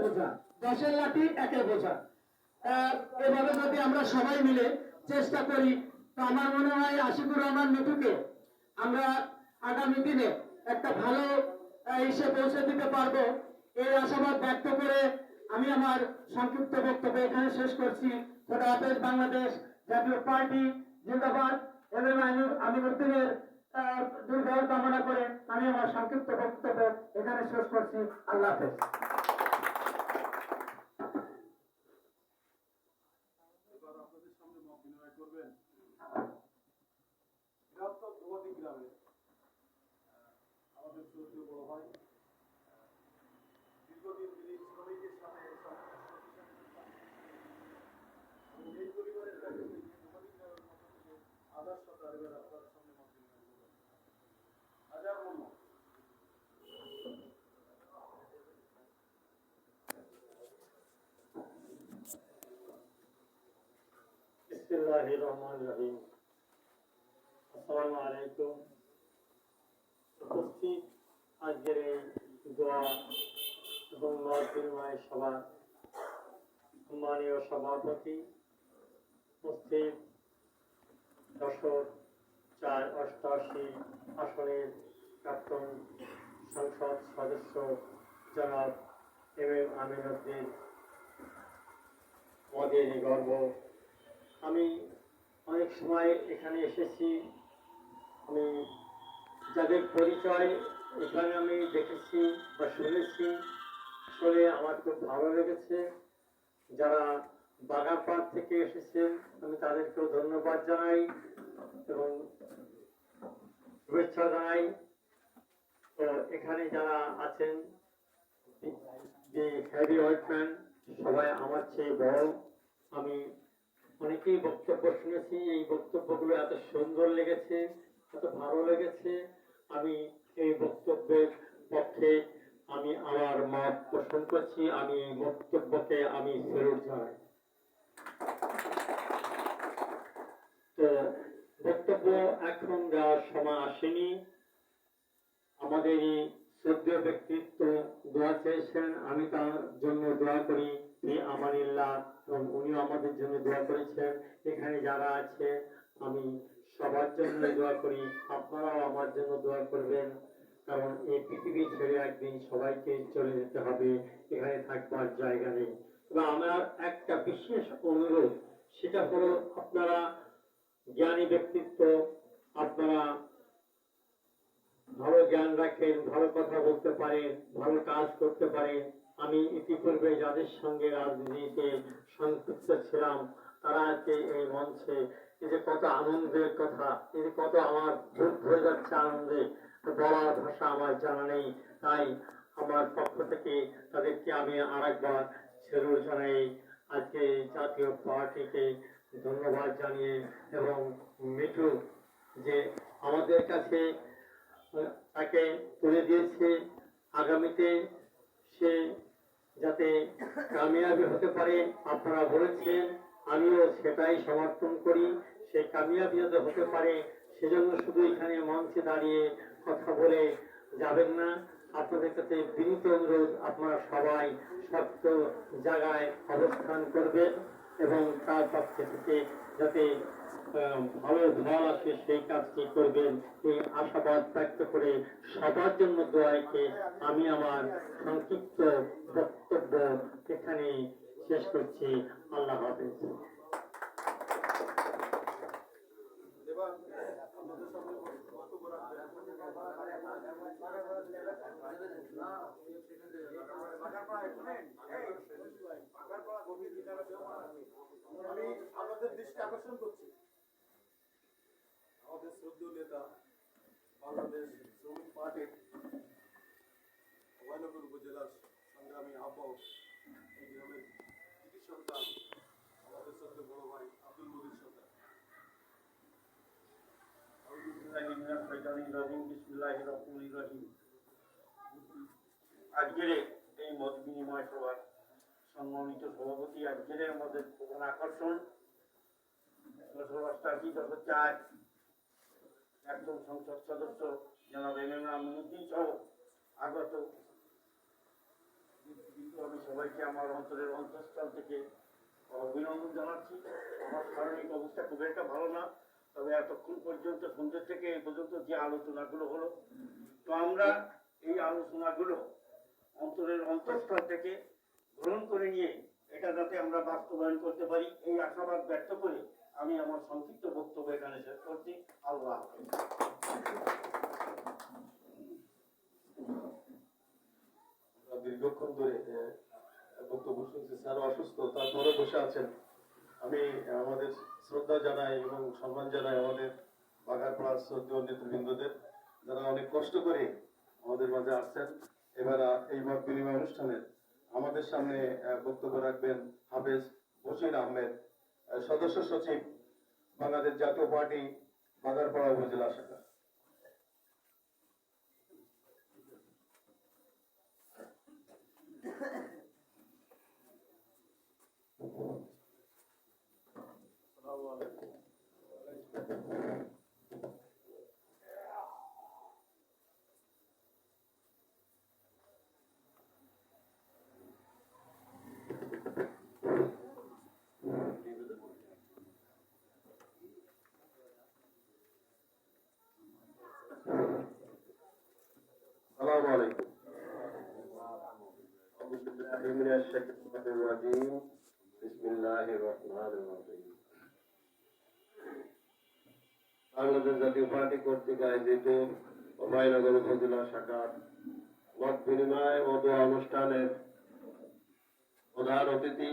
বোঝা, 10-এর লাঠি 1-এর বোঝা। এভাবে যদি আমরা সবাই মিলে চেষ্টা করি, তো আমার মনে হয় আশিকুর রহমান মিঠুকে আমরা আগামী দিনে একটা ভালো ইসে পৌঁছে দিতে পারবো, এই আশাবাদ ব্যক্ত করে আমি আমার সংক্ষিপ্ত বক্তব্য এখানে শেষ করছি। খোদা হাফেজ। বাংলাদেশ জাতীয় পার্টি জিন্দাবাদ। এবং আমিনুদ্দিনের দীর্ঘায়ু কামনা করে আমি আমার সংক্ষিপ্ত বক্তব্য এখানে শেষ করছি। আল্লাহ হাফেজ। আপনাদের সামনে মত বিনিময় করবেন গ্রামে আমাদের শ্রদ্ধেয় বড় ভাই দীর্ঘদিন তিনি শ্রমিকের সাথে এই পরিবারের পক্ষ থেকে গ্রামের পক্ষ থেকে আদার্স তারিখের আপনাদের সামনে মত বিনিময় করবেন। হাজার মোহাম্মদ বিসমিল্লাহির রহমানির রহিম। আসসালামু আলাইকুম। উপস্থিত আজকের এই দোয়া এবং মত বিনিময় সভা সম্মানীয় সভাপতি, উপস্থিত 488 আসনের প্রাক্তন সংসদ সদস্য জনাব এম আমিনুদ্দিন, আমাদের গর্ব। আমি অনেক সময় এখানে এসেছি, আমি যাদের পরিচয় এখানে আমি দেখেছি বা শুনেছি, আসলে আমার খুব ভালো লেগেছে। যারা বাগারপাড় থেকে এসেছেন আমি তাদেরকেও ধন্যবাদ জানাই এবং শুভেচ্ছা জানাই। তো এখানে যারা আছেন হেভি ওয়েটম্যান সবাই আমার চেয়ে বড়। আমি অনেকেই বক্তব্য শুনেছি, এই বক্তব্যগুলো এত সুন্দর লেগেছে, এত ভালো লেগেছে। আমি এই বক্তব্যের পক্ষে আমি আমার মত পোষণ করছি। আমি এই বক্তব্যকে আমি ফেরত জানাই। তো বক্তব্য এখন দেওয়ার সময় আসেনি। আমাদের এই শ্রদ্ধেয় ব্যক্তিত্ব দোয়া চেয়েছেন, আমি তার জন্য দোয়া করি আমানিল্লাহ, এবং উনিও আমাদের জন্য দোয়া করেছেন। এখানে যারা আছে আমি সবার জন্য দোয়া করি, আপনারাও আমার জন্য দোয়া করবেন, কারণ এই পৃথিবী ছেড়ে একদিন সবাইকে চলে যেতে হবে, এখানে থাকবার জায়গা নেই। তবে আমার একটা বিশেষ অনুরোধ, সেটা হলো আপনারা জ্ঞানী ব্যক্তিত্ব, আপনারা ভালো জ্ঞান রাখেন, ভালো কথা বলতে পারেন, ভালো কাজ করতে পারেন। আমি ইতিপূর্বে যাদের সঙ্গে রাজনীতিতে সম্পৃক্ত ছিলাম তারা আজকে এই মঞ্চে, এই যে কত আনন্দের কথা, এই যে কত আমার বুক ভরে যাচ্ছে আনন্দে, বলার ভাষা আমার জানা নেই। তাই আমার পক্ষ থেকে তাদেরকে আমি আরেকবার সেলুট জানাই, আজকে জাতীয় পার্টিকে ধন্যবাদ জানিয়ে, এবং মিঠু যে আমাদের কাছে তাকে তুলে দিয়েছে, আগামীতে সে যাতে কামিয়াবি হতে পারে আপনারা বলেছেন, আমিও সেটাই সমর্থন করি। সে কামিয়াবি যাতে হতে পারে সেজন্য শুধু এখানে মঞ্চে দাঁড়িয়ে কথা বলে যাবেন না। আপনাদের কাছে বিনীত অনুরোধ, আপনারা সবাই শক্ত জায়গায় অবস্থান করবেন এবং তার পক্ষে থেকে যাতে ভালো ফল আসে সেই কাজটি করবেন, এই আশাবাদ ব্যক্ত করে সবার জন্য দোয়াইকে আমি আমার সংক্ষিপ্ত বক্তব্য এখানে শেষ করছি। আল্লাহ হাফেজ। আমি আপনাদের দৃষ্টি আকর্ষণ করছি, আমাদের শ্রদ্ধেয় নেতা বাংলাদেশ শ্রমিক পার্টির অভয়নগর উপজেলার সংগ্রামী আহ্বায়ক, এই গ্রামের কৃতি সন্তান আমাদের শ্রদ্ধেয় বড় ভাই আব্দুল মজিদ সরকার। আজকের এই মত বিনিময় সভার সম্মানিত সভাপতি, আজকের আমাদের প্রধান আকর্ষণ 4 একজন সংসদ সদস্য জনাব এম আমিনুদ্দিন সহ আগত কিন্তু আমি সবাইকে আমার অন্তরের অন্তঃস্থল থেকে অভিনন্দন জানাচ্ছি। আমার শারীরিক অবস্থা খুব একটা ভালো না, তবে এতক্ষণ পর্যন্ত সন্ধ্যে থেকে এই পর্যন্ত যে আলোচনাগুলো হলো, তো আমরা এই আলোচনাগুলো অন্তরের অন্তঃস্থল থেকে গ্রহণ করে নিয়ে এটা যাতে আমরা বাস্তবায়ন করতে পারি, এই আশাবাদ ব্যক্ত করে আমি আমার সংক্ষিপ্ত বক্তব্য এখানে শেষ করছি। আল্লাহ হাফেজ। দীর্ঘক্ষণ ধরে বক্তব্য শুনছি, স্যার অসুস্থ তারপরে বসে আছেন। আমি আমাদের শ্রদ্ধা জানাই এবং সম্মান জানাই আমাদের বাগারপাড়ার শ্রদ্ধেয় নেতৃবৃন্দদের, যারা অনেক কষ্ট করে আমাদের মাঝে আসছেন। এবার এই মত বিনিময় অনুষ্ঠানের আমাদের সামনে বক্তব্য রাখবেন হাফেজ বশির আহমেদ, সদস্য সচিব, বাংলাদেশ জাতীয় পার্টি, বাগারপাড়া উপজেলা শাখা। السلام عليكم. أعوذ بالله من الشيطان الرجيم. بسم الله الرحمن الرحيم. বাংলাদেশ জাতীয় পার্টি কর্তৃক আয়োজিত অভয়নগর উপজেলা শাখার মত বিনিময় ও দোয়া অনুষ্ঠানের প্রধান অতিথি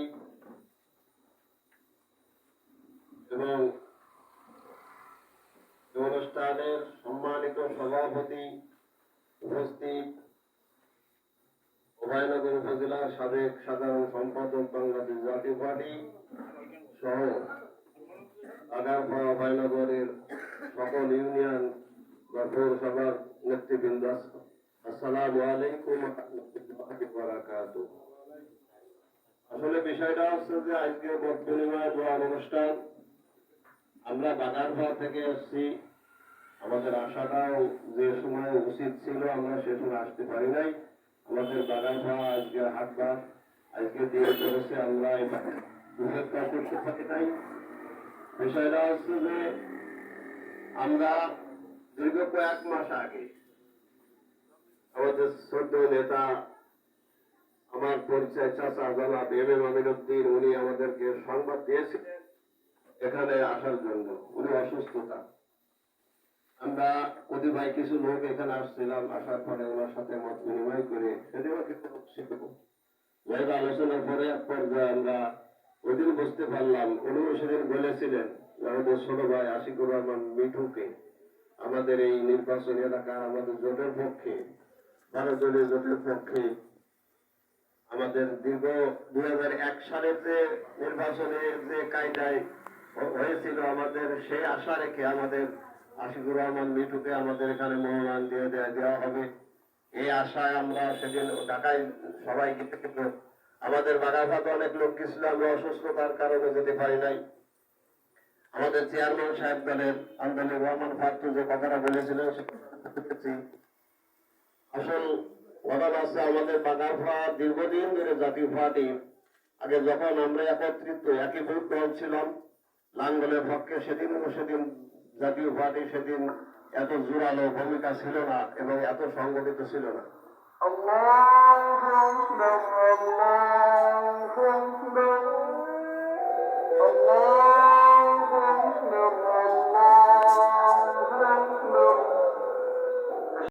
এবং অনুষ্ঠানের সম্মানিত সভাপতি, উপস্থিত অভয়নগর উপজেলার সাবেক সাধারণ সম্পাদক বাংলাদেশ জাতীয় পার্টি সহ আগারপাড়া অভয়নগরের সকল ইউনিয়ন বা পৌরসভার নেতৃবৃন্দ, আসসালামু আলাইকুম ওয়া রাহমাতুল্লাহি ওয়া বারাকাতুহু। আসলে বিষয়টা হচ্ছে যে আজকে মত বিনিময় দোয়া অনুষ্ঠান, আমরা বাগারপাড়া থেকে এসেছি। আমাদের আসাটাও যে সময় উচিত ছিল আমরা সে সময় আসতে পারি নাই। আমাদের বাগারপাড়া আজকে হাটবার আজকে দিয়ে করেছে, আমরা করতে পারি নাই। বিষয়টা হচ্ছে যে আমরা দীর্ঘ কয়েক মাস আগে আমাদের শ্রদ্ধেয় নেতা, আমার পরিচয় চাচা জনাব এম আমিনউদ্দিন, উনি আমাদেরকে সংবাদ দিয়েছিলেন এখানে আসার জন্য। উনি অসুস্থতা, আমরা অতি ভাই কিছু লোক এখানে আসছিলাম। আসার পরে ওনার সাথে মত বিনিময় করে সেদিন আলোচনার পরে এক পর্যায়ে আমরা ওই দিন বুঝতে পারলাম, উনিও সেদিন বলেছিলেন আমাদের ছোট ভাই আশিকুর রহমান মিঠুকে আমাদের এই নির্বাচনী এলাকার আমাদের জোটের পক্ষে, 12 দলীয় জোটের পক্ষে আমাদের দীর্ঘ 2001 সালের যে নির্বাচনের যে কায়দায় হয়েছিল, আমাদের সেই আশা রেখে আমাদের আশিকুর রহমান মিঠুকে আমাদের এখানে মনোনয়ন দিয়ে দেওয়া হবে, এই আশায় আমরা সেদিন ঢাকায় সবাই গেতে, কিন্তু আমাদের বাগারপাড়াতে অনেক লোক গেছিল, আমরা অসুস্থতার কারণে যেতে পারি নাই। আমাদের চেয়ারম্যান সাহেব দলের আন্দোলন রহমান ফাত্তু যে কথাটা বলেছিলেন আসল ঘটনা আছে, আমাদের বাগারপাড়া দীর্ঘদিন ধরে জাতীয় পার্টি, আগে যখন আমরা একত্রিত একই ভোট দল ছিলাম লাঙ্গলের পক্ষে, সেদিন জাতীয় পার্টি সেদিন এত জোরালো ভূমিকা ছিল না এবং এত সংগঠিত ছিল না। আল্লাহু আকবার, আল্লাহু আকবার, আল্লাহ